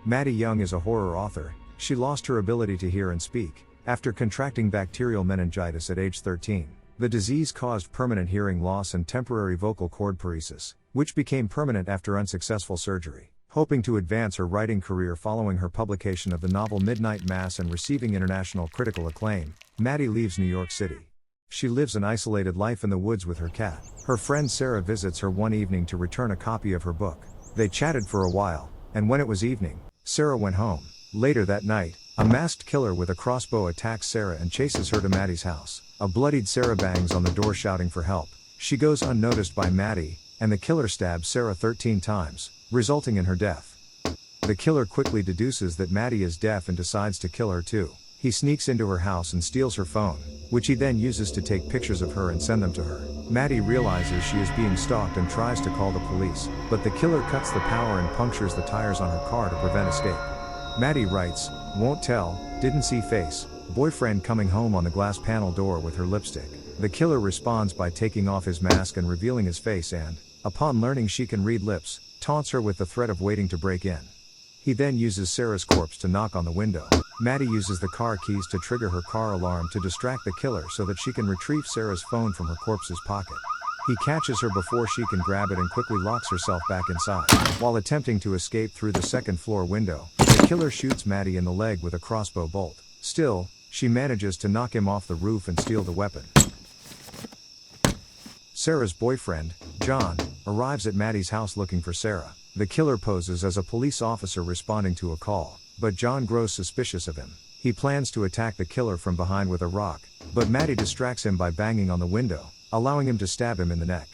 Maddie Young is a horror author. She lost her ability to hear and speak after contracting bacterial meningitis at age 13. The disease caused permanent hearing loss and temporary vocal cord paresis, which became permanent after unsuccessful surgery. Hoping to advance her writing career following her publication of the novel Midnight Mass and receiving international critical acclaim, Maddie leaves New York City. She lives an isolated life in the woods with her cat. Her friend Sarah visits her one evening to return a copy of her book. They chatted for a while, and when it was evening, Sarah went home. Later that night, a masked killer with a crossbow attacks Sarah and chases her to Maddie's house. A bloodied Sarah bangs on the door shouting for help. She goes unnoticed by Maddie, and the killer stabs Sarah 13 times, resulting in her death. The killer quickly deduces that Maddie is deaf and decides to kill her too. He sneaks into her house and steals her phone, which he then uses to take pictures of her and send them to her. Maddie realizes she is being stalked and tries to call the police, but the killer cuts the power and punctures the tires on her car to prevent escape. Maddie writes, "Won't tell, didn't see face, boyfriend coming home on the glass panel door with her lipstick." The killer responds by taking off his mask and revealing his face and, upon learning she can read lips, taunts her with the threat of waiting to break in. He then uses Sarah's corpse to knock on the window. Maddie uses the car keys to trigger her car alarm to distract the killer so that she can retrieve Sarah's phone from her corpse's pocket. He catches her before she can grab it and quickly locks herself back inside. While attempting to escape through the second-floor window, the killer shoots Maddie in the leg with a crossbow bolt. Still, she manages to knock him off the roof and steal the weapon. Sarah's boyfriend, John, arrives at Maddie's house looking for Sarah. The killer poses as a police officer responding to a call, but John grows suspicious of him. He plans to attack the killer from behind with a rock, but Maddie distracts him by banging on the window, allowing him to stab him in the neck.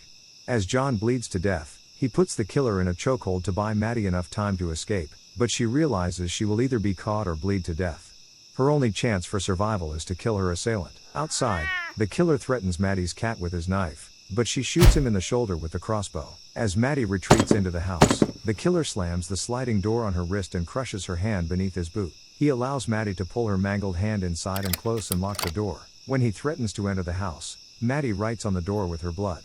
As John bleeds to death, he puts the killer in a chokehold to buy Maddie enough time to escape, but she realizes she will either be caught or bleed to death. Her only chance for survival is to kill her assailant. Outside, the killer threatens Maddie's cat with his knife, but she shoots him in the shoulder with the crossbow. As Maddie retreats into the house, the killer slams the sliding door on her wrist and crushes her hand beneath his boot. He allows Maddie to pull her mangled hand inside and close and lock the door. When he threatens to enter the house, Maddie writes on the door with her blood.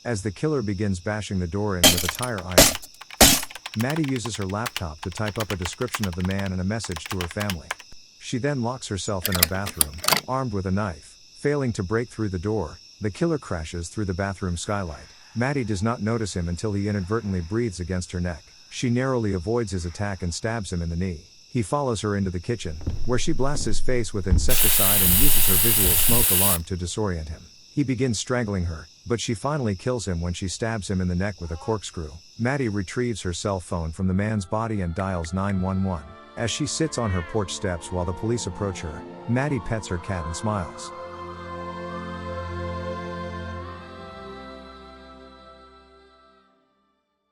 As the killer begins bashing the door in with a tire iron, Maddie uses her laptop to type up a description of the man and a message to her family. She then locks herself in her bathroom, armed with a knife. Failing to break through the door, the killer crashes through the bathroom skylight. Maddie does not notice him until he inadvertently breathes against her neck. She narrowly avoids his attack and stabs him in the knee. He follows her into the kitchen, where she blasts his face with insecticide and uses her visual smoke alarm to disorient him. He begins strangling her, but she finally kills him when she stabs him in the neck with a corkscrew. Maddie retrieves her cell phone from the man's body and dials 911. As she sits on her porch steps while the police approach her, Maddie pets her cat and smiles.